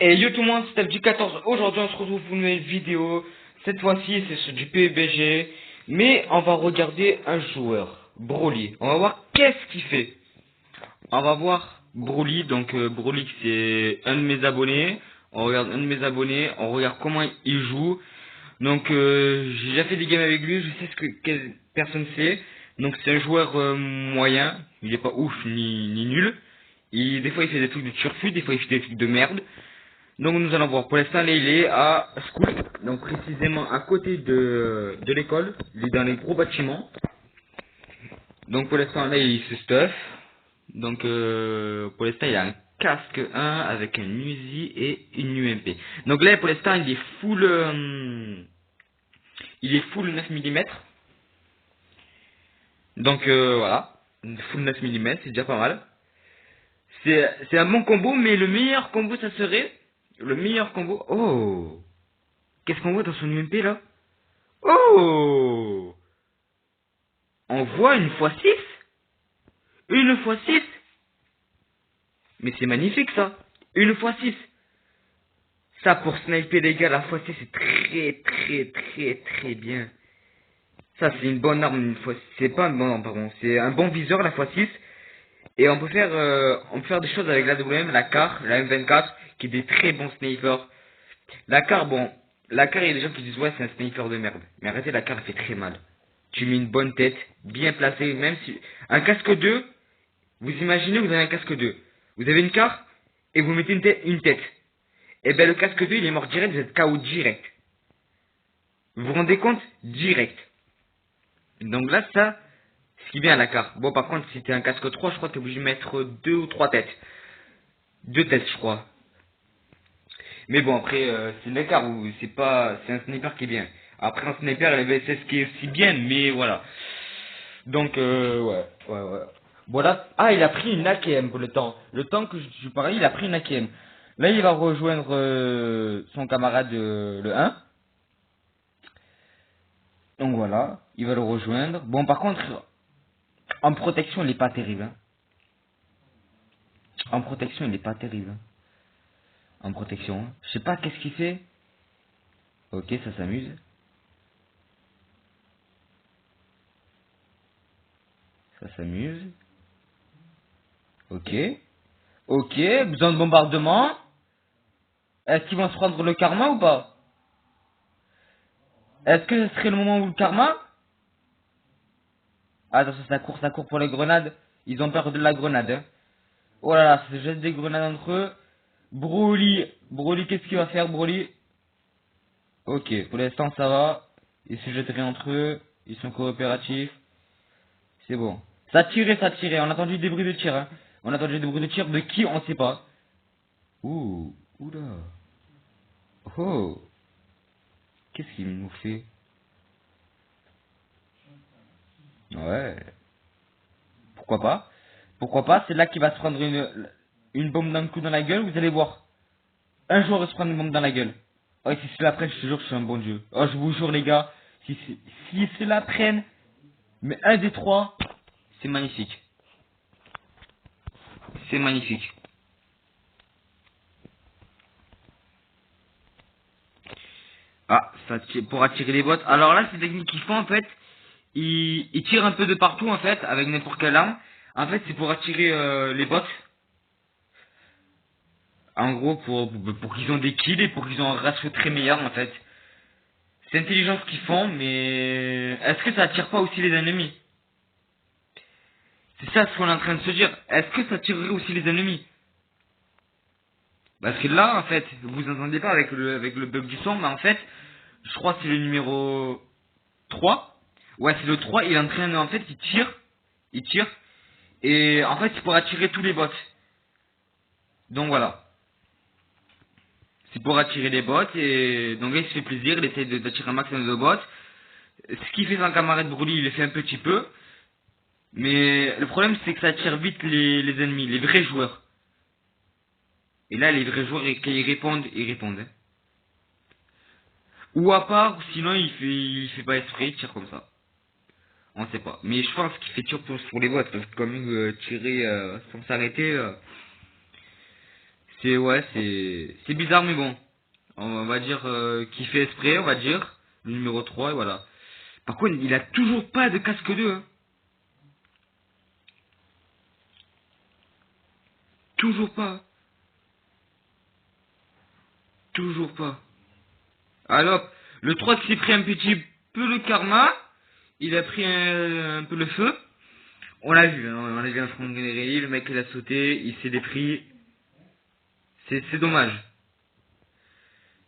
Et yo tout le monde, c'est FJ14. Aujourd'hui on se retrouve pour une nouvelle vidéo. Cette fois-ci c'est sur du PUBG. Mais on va regarder un joueur, Broly. On va voir qu'est-ce qu'il fait. On va voir Broly. Donc Broly c'est un de mes abonnés. On regarde un de mes abonnés. On regarde comment il joue. Donc j'ai déjà fait des games avec lui. Je sais ce que quelle personne c'est. Donc c'est un joueur moyen. Il est pas ouf ni nul. Des fois il fait des trucs de turfu, des fois il fait des trucs de merde. Donc nous allons voir. Pour l'instant, là, il est à School, donc précisément à côté de l'école. Il est dans les gros bâtiments. Donc pour l'instant, là, il se stuff. Donc pour l'instant, il a un casque 1 avec un Uzi et une UMP. Donc là, pour l'instant, il est full 9 mm. Donc voilà, full 9 mm, c'est déjà pas mal. C'est un bon combo, mais le meilleur combo, ça serait le meilleur combo. Oh, qu'est-ce qu'on voit dans son UMP là? Oh, on voit une fois 6. Une fois 6. Mais c'est magnifique ça. Une fois 6. Ça pour sniper les gars, la fois 6 c'est très bien. Ça c'est une bonne arme une fois. C'est pas un bon arme pardon. C'est un bon viseur la fois 6. Et on peut faire des choses avec la WM, la CAR, la M24, qui est des très bons snipers. La CAR, bon, la CAR il y a des gens qui disent ouais c'est un sniper de merde. Mais arrêtez, la CAR elle fait très mal. Tu mets une bonne tête, bien placée, même si... Un casque 2, vous imaginez, vous avez un casque 2. Vous avez une carte, et vous mettez une tête. Et ben le casque 2, il est mort direct, vous êtes KO direct. Vous vous rendez compte? Direct. Donc là, ça, ce qui vient à la carte. Bon, par contre, si t'es un casque 3, je crois que t'es obligé de mettre 2 ou 3 têtes. 2 têtes, je crois. Mais bon, après, c'est une carte où c'est un sniper qui est bien. Après, un sniper, il y avait VSS qui est aussi bien, mais voilà. Donc, ouais. Voilà. Ah, il a pris une AKM pour le temps. Le temps que je parlais, il a pris une AKM. Là, il va rejoindre son camarade le 1. Donc voilà, il va le rejoindre. Bon, par contre, en protection, il est pas terrible. Hein. En protection, il est pas terrible. Hein. En protection. Hein. Je sais pas qu'est-ce qu'il fait. Ok, ça s'amuse. Ça s'amuse. Ok. Ok, besoin de bombardement. Est-ce qu'ils vont se prendre le karma ou pas? Est-ce que ce serait le moment où le karma? Ah, attention, ça court pour les grenades. Ils ont peur de la grenade. Hein. Oh là là, ça se jette des grenades entre eux. Broly, qu'est-ce qu'il va faire, Broly? Ok, pour l'instant ça va. Ils se jettent rien entre eux. Ils sont coopératifs. C'est bon. Ça tirait. On a entendu des bruits de tir. Hein. On a entendu des bruits de tir de qui on sait pas. Ouh, oula. Oh, qu'est-ce qu'il nous fait? Ouais. Pourquoi pas? Pourquoi pas? C'est là qu'il va se prendre une bombe d'un coup dans la gueule. Vous allez voir. Un jour il va se prendre une bombe dans la gueule. Oh, si c'est la prenne, je te jure que je suis un bon dieu. Oh, je vous jure les gars. Si c'est la prenne, mais un des trois, c'est magnifique. C'est magnifique. Ah, pour attirer les bots. Alors là, c'est technique qu'ils font en fait. Ils tirent un peu de partout en fait, avec n'importe quelle arme. En fait, c'est pour attirer les bots. En gros, pour qu'ils ont des kills et pour qu'ils ont un ratio très meilleur en fait. C'est intelligent ce qu'ils font, mais est-ce que ça attire pas aussi les ennemis? C'est ça ce qu'on est en train de se dire. Est-ce que ça attirerait aussi les ennemis? Parce que là, en fait, vous entendez pas avec le bug du son, mais en fait, je crois que c'est le numéro 3. Ouais, c'est le 3. Il est en train de, en fait, il tire, et en fait, c'est pour attirer tous les bots. Donc voilà. C'est pour attirer les bots, et donc là, il se fait plaisir, il essaie d'attirer un maximum de bots. Ce qu'il fait son camarade Broly, il le fait un petit peu. Mais le problème, c'est que ça attire vite les ennemis, les vrais joueurs. Et là, les vrais joueurs, quand ils répondent, ils répondent. Hein. Ou à part, sinon, il fait pas exprès, il tire comme ça. On sait pas. Mais je pense qu'il fait surtout pour les bots, parce que comme tirer sans s'arrêter, Ouais, c'est bizarre, mais bon. On va dire qu'il fait esprit, on va dire. Le numéro 3 et voilà. Par contre, il a toujours pas de casque 2. Hein. Toujours pas. Toujours pas. Alors, le 3 qui s'est pris un petit peu le karma. Il a pris un peu le feu. On l'a vu, hein, on a vu un front guerrier, le mec il a sauté, il s'est dépris. C'est dommage.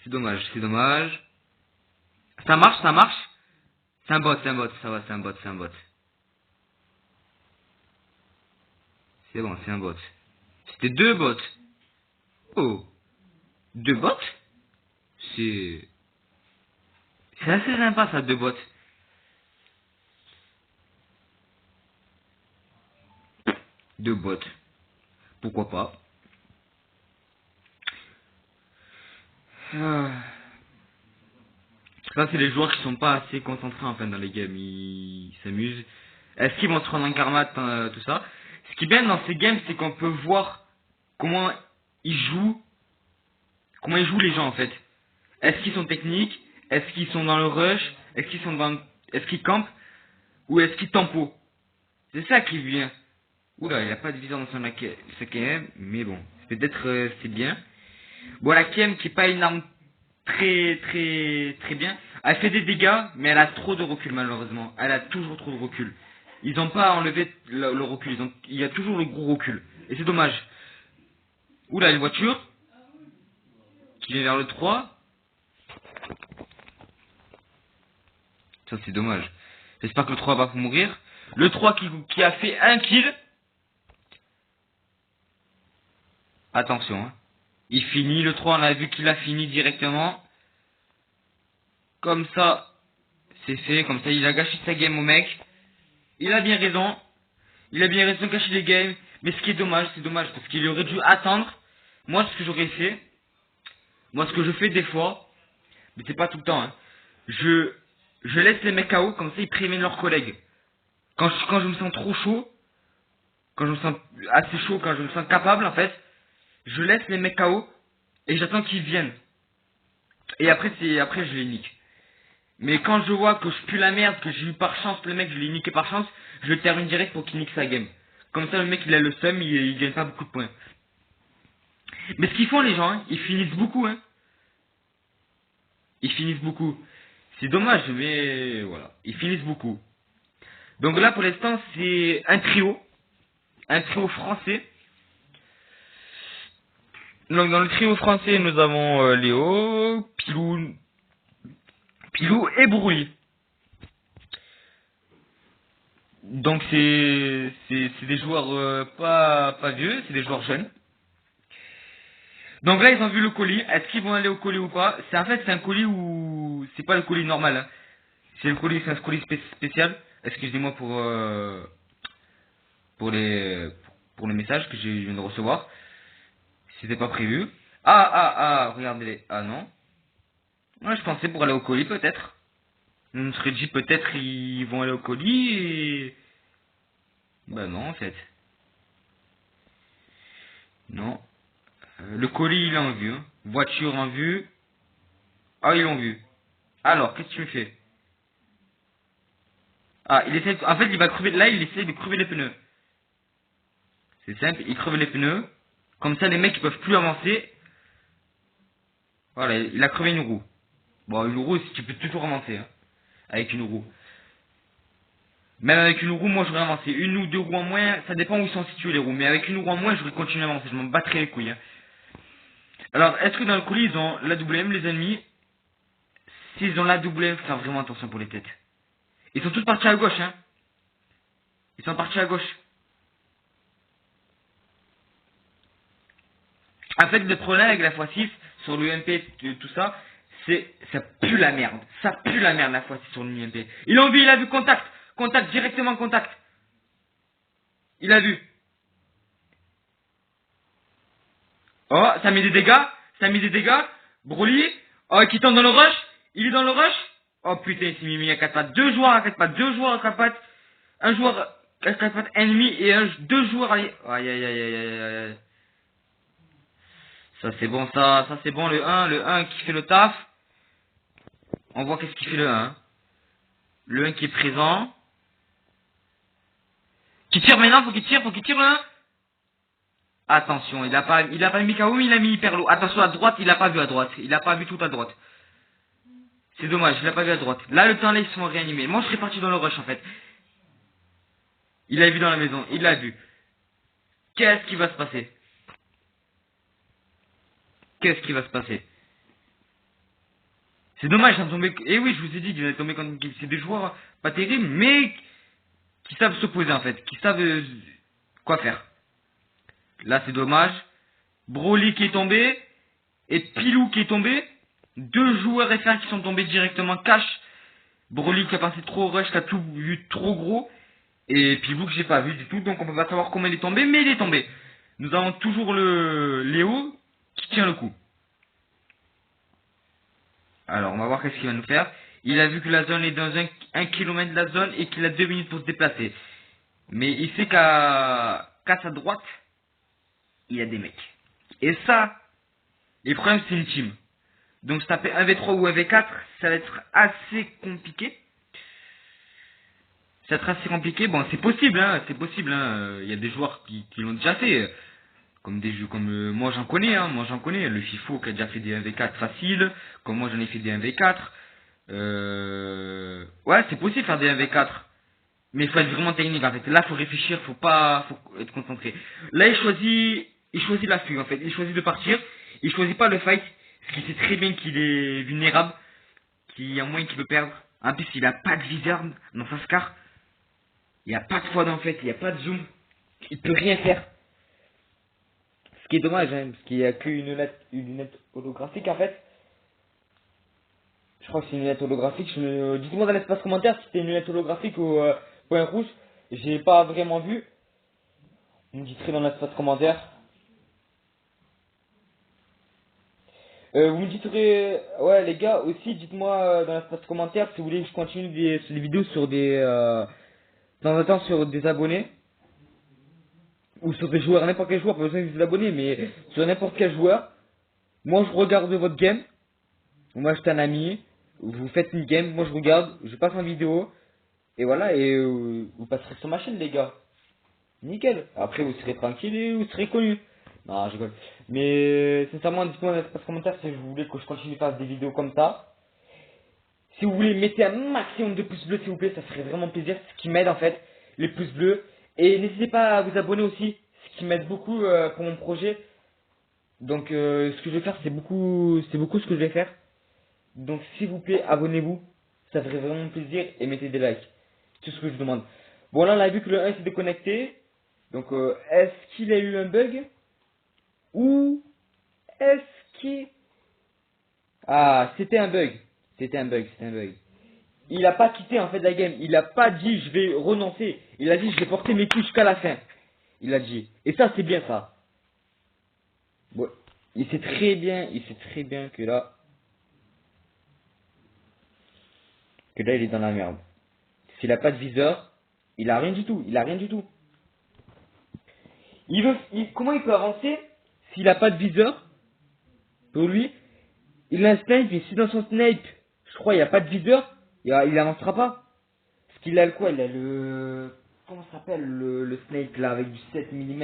C'est dommage, c'est dommage. Ça marche, ça marche. C'est un bot, ça va, c'est un bot, c'est un bot. C'est bon, c'est un bot. C'était deux bots. Oh, deux bots? C'est... C'est assez sympa ça, deux bots. Deux bots. Pourquoi pas? Ah. Ça, c'est les joueurs qui sont pas assez concentrés en fait dans les games. Ils s'amusent. Est-ce qu'ils vont se rendre en karma, tout ça? Ce qui est bien dans ces games, c'est qu'on peut voir comment ils jouent, comment ils jouent les gens en fait. Est-ce qu'ils sont techniques? Est-ce qu'ils sont dans le rush? Est-ce qu'ils sont dans, est-ce qu'ils campent? Ou est-ce qu'ils tempo? C'est ça qui vient. Oula, il a pas de viseur dans son KM, mais bon, peut-être c'est bien. Bon, la KM qui est pas une arme très bien. Elle fait des dégâts, mais elle a trop de recul malheureusement. Elle a toujours trop de recul. Ils ont pas enlevé le recul, il y a toujours le gros recul. Et c'est dommage. Oula, une voiture qui vient vers le 3. Ça c'est dommage. J'espère que le 3 va pas mourir. Le 3 qui a fait un kill. Attention, hein. Il finit, le 3 on a vu qu'il a fini directement. Comme ça, c'est fait, comme ça il a gâché sa game au mec. Il a bien raison. Il a bien raison de gâcher les games. Mais ce qui est dommage, c'est dommage parce qu'il aurait dû attendre. Moi ce que j'aurais fait, moi ce que je fais des fois, mais c'est pas tout le temps, hein. Je laisse les mecs KO, comme ça ils préviennent leurs collègues. Quand je me sens trop chaud, quand je me sens assez chaud, quand je me sens capable en fait, je laisse les mecs KO et j'attends qu'ils viennent. Et après je les nique. Mais quand je vois que je pue la merde, que j'ai eu par chance le mec, je l'ai niqué par chance, je le termine direct pour qu'il nique sa game. Comme ça le mec il a le seum, il gagne pas beaucoup de points. Mais ce qu'ils font les gens, hein, ils finissent beaucoup, hein. Ils finissent beaucoup. C'est dommage, mais voilà, ils finissent beaucoup. Donc là pour l'instant c'est un trio français. Donc dans le trio français nous avons Léo, Pilou et Brouille. Donc c'est des joueurs pas vieux, c'est des joueurs jeunes. Donc là ils ont vu le colis. Est-ce qu'ils vont aller au colis ou pas? C'est en fait c'est un colis où c'est pas le colis normal. Hein. C'est le colis, c'est un colis spécial. Excusez-moi pour les messages que je viens de recevoir. C'était pas prévu. Regardez-les. Ah non. Ouais, je pensais pour aller au colis peut-être. On me serait dit peut-être ils vont aller au colis et... Bah non en fait. Non. Le colis il est en vue. Hein. Voiture en vue. Ah ils l'ont vu. Alors, qu'est-ce que tu me fais? Ah, il essaie en fait il va crever. Là il essaie de crever les pneus. C'est simple, il creve les pneus. Comme ça les mecs ils peuvent plus avancer. Voilà, il a crevé une roue. Bon une roue tu peux toujours avancer hein, avec une roue. Même avec une roue, moi j'aurais avancé. Une ou deux roues en moins, ça dépend où ils sont situés les roues. Mais avec une roue en moins, j'aurais continué à avancer. Je m'en battrais les couilles. Hein. Alors, est-ce que dans le colis, ils ont l'AWM, les ennemis? S'ils ont l'AWM, faut faire vraiment attention pour les têtes. Ils sont tous partis à gauche, hein. Ils sont partis à gauche. En fait, le problème avec la x6, sur l'UMP, tout ça, c'est, ça pue la merde. Ça pue la merde, la x6 sur l'UMP. Il a vu, il a vu contact. Contact, directement contact. Il a vu. Oh, ça met des dégâts. Ça met des dégâts. Broly. Oh, qui tombe dans le rush. Il est dans le rush. Oh putain, il s'est mis à 4 pattes. Deux joueurs à 4 pattes. Deux joueurs à 4 pattes. Un joueur à 4 pattes ennemi et deux joueurs à... Aïe aïe aïe aïe aïe aïe. Ça c'est bon, ça c'est bon, le 1 qui fait le taf. On voit qu'est-ce qu'il fait le 1. Le 1 qui est présent. Qui tire maintenant, faut qu'il tire le 1. Attention, il a pas mis KO, mais il a mis hyper low. Attention à droite, il a pas vu à droite. Il a pas vu tout à droite. C'est dommage, il a pas vu à droite. Là, le temps là, ils sont réanimés. Moi, je serais parti dans le rush, en fait. Il l'a vu dans la maison, il l'a vu. Qu'est-ce qui va se passer? Qu'est-ce qui va se passer? C'est dommage, ça me tombait... Eh oui, je vous ai dit qu'il allait tomber quand... C'est des joueurs pas terribles, mais qui savent s'opposer, en fait. Qui savent quoi faire. Là, c'est dommage. Broly qui est tombé. Et Pilou qui est tombé. Deux joueurs FR qui sont tombés directement cash. Broly qui a passé trop rush, qui a tout vu trop gros. Et Pilou que j'ai pas vu du tout. Donc on peut pas savoir comment il est tombé, mais il est tombé. Nous avons toujours le Léo qui tient le coup. Alors on va voir qu'est-ce qu'il va nous faire. Il a vu que la zone est dans 1 km de la zone et qu'il a 2 minutes pour se déplacer. Mais il sait qu'à sa droite, il y a des mecs. Et ça, les problèmes c'est une team. Donc se taper 1v3 ou 1v4, ça va être assez compliqué. Ça va être assez compliqué. Bon, c'est possible, hein, c'est possible. Hein. Il y a des joueurs qui l'ont déjà fait. Comme des jeux comme moi j'en connais, hein, moi j'en connais. Le FIFO qui a déjà fait des 1v4 faciles. Comme moi j'en ai fait des 1v4. Ouais, c'est possible de faire des 1v4. Mais il faut être vraiment technique en fait. Là, faut réfléchir, faut être concentré. Là, il choisit la fugue en fait. Il choisit de partir. Il choisit pas le fight. Parce qu'il sait très bien qu'il est vulnérable. Qu'il y a moyen qu'il peut perdre. En plus, il a pas de viseur dans sa scar. Il n'y a pas de quad en fait. Il n'y a pas de zoom. Il peut rien faire. Ce qui est dommage, hein, parce qu'il n'y a qu'une lunette holographique en fait. Je crois que c'est une lunette holographique. Dites-moi dans l'espace commentaire si c'était une lunette holographique ou point rouge. J'ai pas vraiment vu. Vous me direz dans l'espace commentaire. Vous me direz, ouais les gars aussi, dites-moi dans l'espace commentaire si vous voulez que je continue des vidéos sur des, de temps en temps sur des abonnés. Ou sur des joueurs, n'importe quel joueur, pas besoin des abonnés, mais sur n'importe quel joueur. Moi je regarde votre game. Moi j'étais un ami. Vous faites une game, moi je regarde, je passe en vidéo. Et voilà, et vous passerez sur ma chaîne les gars. Nickel. Après vous serez tranquille et vous serez connu. Non, je rigole. Mais sincèrement, dites-moi dans l'espace commentaire si vous voulez que je continue à faire des vidéos comme ça. Si vous voulez, mettez un maximum de pouces bleus s'il vous plaît, ça ferait vraiment plaisir. Ce qui m'aide en fait, les pouces bleus. Et n'hésitez pas à vous abonner aussi, ce qui m'aide beaucoup pour mon projet. Donc ce que je vais faire, c'est beaucoup ce que je vais faire. Donc s'il vous plaît, abonnez-vous. Ça ferait vraiment plaisir et mettez des likes. C'est tout ce que je demande. Bon là, on a vu que le 1 s'est déconnecté. Donc est-ce qu'il a eu un bug? Ou est-ce qu'il... Ah, c'était un bug. C'était un bug. Il a pas quitté en fait la game. Il a pas dit je vais renoncer. Il a dit je vais porter mes coups jusqu'à la fin. Il a dit. Et ça c'est bien ça. Bon, il sait très bien que là il est dans la merde. S'il a pas de viseur, il a rien du tout. Comment il peut avancer s'il a pas de viseur? Pour lui, il a un snipe, mais si dans son snipe, je crois, il n'y a pas de viseur, il avancera pas. Parce qu'il a le quoi? Il a le... Comment ça s'appelle le snipe là, avec du 7 mm.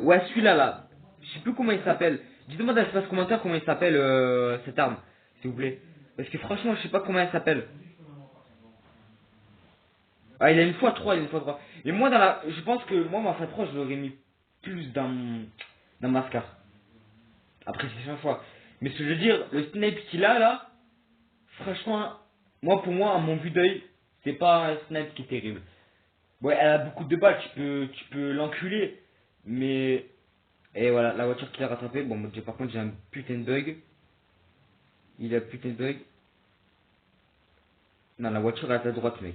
Ouais, celui-là là. Je sais plus comment il s'appelle. Dites-moi dans l'espace commentaire comment il s'appelle cette arme, s'il vous plaît. Parce que franchement, je sais pas comment elle s'appelle. Ah, il a une x3, Et moi, je pense que moi, ma x3, je l'aurais mis plus dans ma scar. Après, c'est 5 fois. Mais ce que je veux dire, le snipe qu'il a là, franchement, pour moi, à mon vue d'œil, c'est pas un snipe qui est terrible. Ouais, elle a beaucoup de balles, tu peux l'enculer. Mais, et voilà, la voiture qui l'a rattrapé. Bon, par contre, j'ai un putain de bug. Il a un putain de bug. Non, la voiture est à ta droite, mec.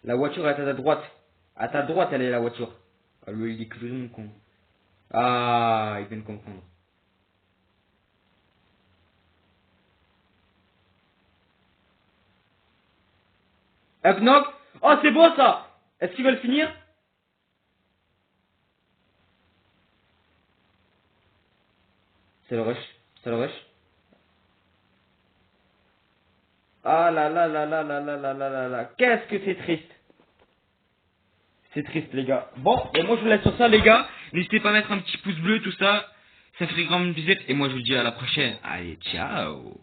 La voiture est à ta droite. À ta droite, elle est la voiture. Ah, lui, il est clown, con. Ah, il vient de comprendre. Up knock. Oh, c'est beau ça. Est-ce qu'il va le finir? C'est le rush. C'est le rush. Ah là là là là là là là là là là. Qu'est-ce que c'est triste. C'est triste les gars. Bon, et moi je vous laisse sur ça les gars. N'hésitez pas à mettre un petit pouce bleu, tout ça. Ça ferait grand plaisir. Et moi je vous dis à la prochaine. Allez, ciao.